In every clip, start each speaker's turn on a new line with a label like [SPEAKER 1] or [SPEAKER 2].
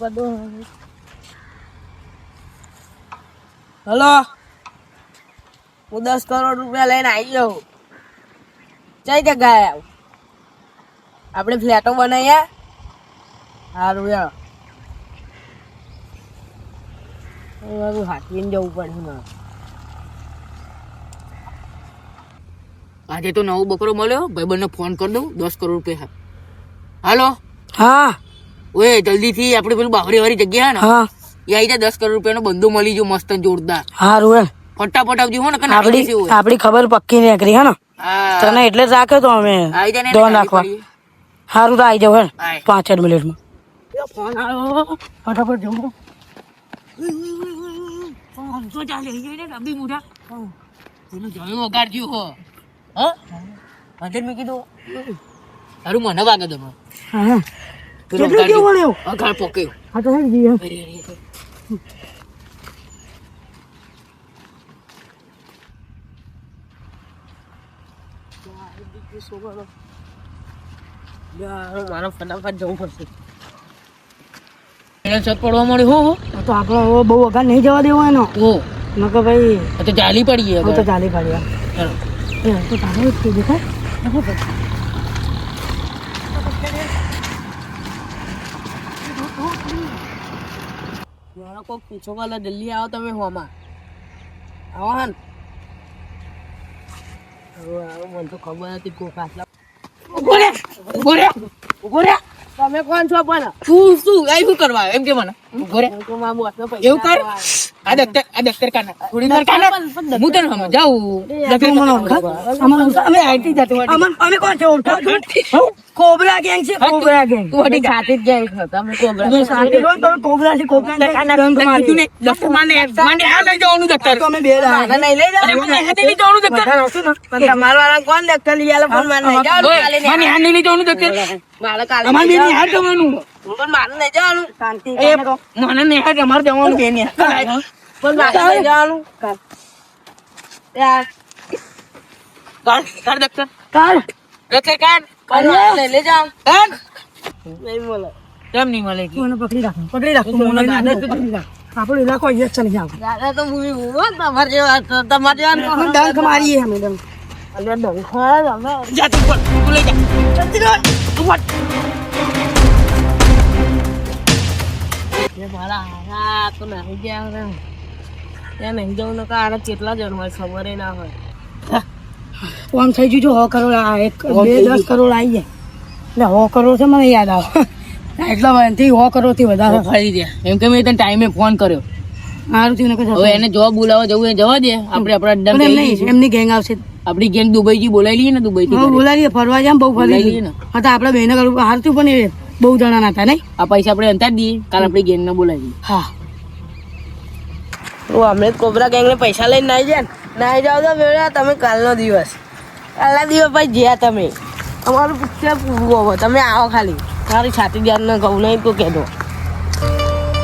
[SPEAKER 1] कर दो। हेलो, હું 10 કરોડ રૂપિયા લઈને આવી જાઉં. કઈ જગ્યાએ આવું? આપણે ફ્લેટો બનાવીએ. સારું યાર, હાથવીને જવું પડે ને.
[SPEAKER 2] આજે તો નવો બકરો મળ્યો, ભાઈબંધને ફોન કરી દઉં. 10 કરોડ રૂપિયા. હાલો,
[SPEAKER 1] હા
[SPEAKER 2] ઓએ જલ્દીથી આપણે પેલું બાવરી વાળી જગ્યા ને,
[SPEAKER 1] હા
[SPEAKER 2] એ આવી જાય. 10 કરોડ રૂપિયાનો બંધો મળી ગયો મસ્ત જોરદાર.
[SPEAKER 1] સારું એમ.
[SPEAKER 2] ફટાફટ આવજો હો ને, કે
[SPEAKER 1] આપડી ખબર પક્કી નીકળી હે ને તને, એટલે જ રાખ્યો તો અમે ધોન રાખવા. સારું તો આવી જાવ હે 5 મિનિટમાં.
[SPEAKER 2] ફોન આવ્યો, ફટાફટ જવું. ચાલે ડબ્બી મોઢા પેલું જયું વગાડજો હો. હા અંદર મેં કીધું સારું મને વાગે તમે અગાડ પોક્યો.
[SPEAKER 1] હા તો હેડ જઈએ. મારે ફટાફટ જવું પડશે.
[SPEAKER 2] છત પડવા મળ્યો હો.
[SPEAKER 1] તો આપણે હવે બહુ વગર નહીં જવા દેવો એનો.
[SPEAKER 2] ઓ
[SPEAKER 1] નકર ભાઈ
[SPEAKER 2] તો ચાલી પડીએ.
[SPEAKER 1] તો ચાલી પડ્યા. તો તારે જ દેખાય. કોક પૂછો વાલા જલ્દી આવો તમે. હોમાં આવો હા ને. મને તો ખબર હતી કોક આટલા.
[SPEAKER 2] ઉભો રે.
[SPEAKER 1] તમે કોણ છો પણ?
[SPEAKER 2] શું શું કરવા એમ કે મને ઉભો રે. એવું કર. આ દફતર કાના થોડી વાર કાના હું તને સમજાવું.
[SPEAKER 1] અમે આઈટી જતો અમે કોણ છો? કોબરા ગેંગ છે. Cobra gang.
[SPEAKER 2] તું હટી ખાતી જ જાય તમે કોબરા.
[SPEAKER 1] તમે કોબરા છે. કોબરા
[SPEAKER 2] દફતર માને આ લઈ જવાનું દફતર.
[SPEAKER 1] તમે બે
[SPEAKER 2] નહીં લઈ જવાનું દફતર.
[SPEAKER 1] તમારા વાળા કોણ દફતર લઈ આલે? પણ મારે નહીં જવાનું.
[SPEAKER 2] મને આ નહીં જવાનું દફતર.
[SPEAKER 1] મારે કાલે
[SPEAKER 2] અમારે બેની હાથ જવાનું.
[SPEAKER 1] પણ મારે નહીં જવાનું. શાંતિ
[SPEAKER 2] મને નહીં હાથ અમારે જવાનું બેની
[SPEAKER 1] પણ મારે નહીં જવાનું. યાર
[SPEAKER 2] કાઢ દફતર.
[SPEAKER 1] કાલ
[SPEAKER 2] દફતર કાઢ.
[SPEAKER 1] લઈ જાઓ.
[SPEAKER 2] કાઢ.
[SPEAKER 1] નહીં મળે.
[SPEAKER 2] કેમ નહીં મળે?
[SPEAKER 1] તું એને પકડી રાખ. પકડી રાખ. આપણો ઇલાકો અહીંયા જ છે. નહીં આવું. દાદા તો મૂવી તમારે જેવા ડંખ મારીએ અમે. ડંખ અલ્યા ડંખ અમે
[SPEAKER 2] જા તું ઉપર. તું લઈ જા. ઉપર.
[SPEAKER 1] મારા હારા તો નહીં ગયા. ત્યાં નહીં જવું ને કારણ કેટલા જણ હોય ખબર ના હોય. આમ થઈ ગયું. 100 કરોડ 10 કરોડ આવી જાય એટલે 100 કરોડ છે મને યાદ આવે. એટલા એનાથી 100 કરોડથી વધારે
[SPEAKER 2] ફરી દે. એમ કે મેં તને ટાઈમે ફોન કર્યો.
[SPEAKER 1] સારું થયું ને.
[SPEAKER 2] હવે એને જોબ બોલાવવા જવું એ જવા દે. આપણે આપણા
[SPEAKER 1] એમ નહીં, એમની ગેંગ આવશે.
[SPEAKER 2] આપડી ગેંગ દુબઈથી બોલાવી લઈએ ને. દુબઈથી
[SPEAKER 1] બોલાવીએ ફરવા જામ. બહુ ફરી
[SPEAKER 2] લઈએ ને.
[SPEAKER 1] હા તો આપણે બેને કરવું સારું થયું. પણ એ બહુ જણા ના હતા નહીં.
[SPEAKER 2] આ પૈસા આપણે અંતર દઈએ. કાલ આપણી ગેંગને બોલાવી.
[SPEAKER 1] હા તો અમે કોબરા ગેંગ ને પૈસા લઈને નાઈ જાય ને. નાઈ જાવ તો બેડા તમે. કાલનો દિવસ ભાઈ જ્યાં તમે અમારું પિક્ચર પૂરું હવે. તમે આવો ખાલી. મારી છાતી ધ્યાન ન કહું નહીં તો કહેતો.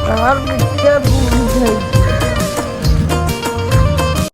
[SPEAKER 1] તમારું પિક્ચર પૂરું થઈ.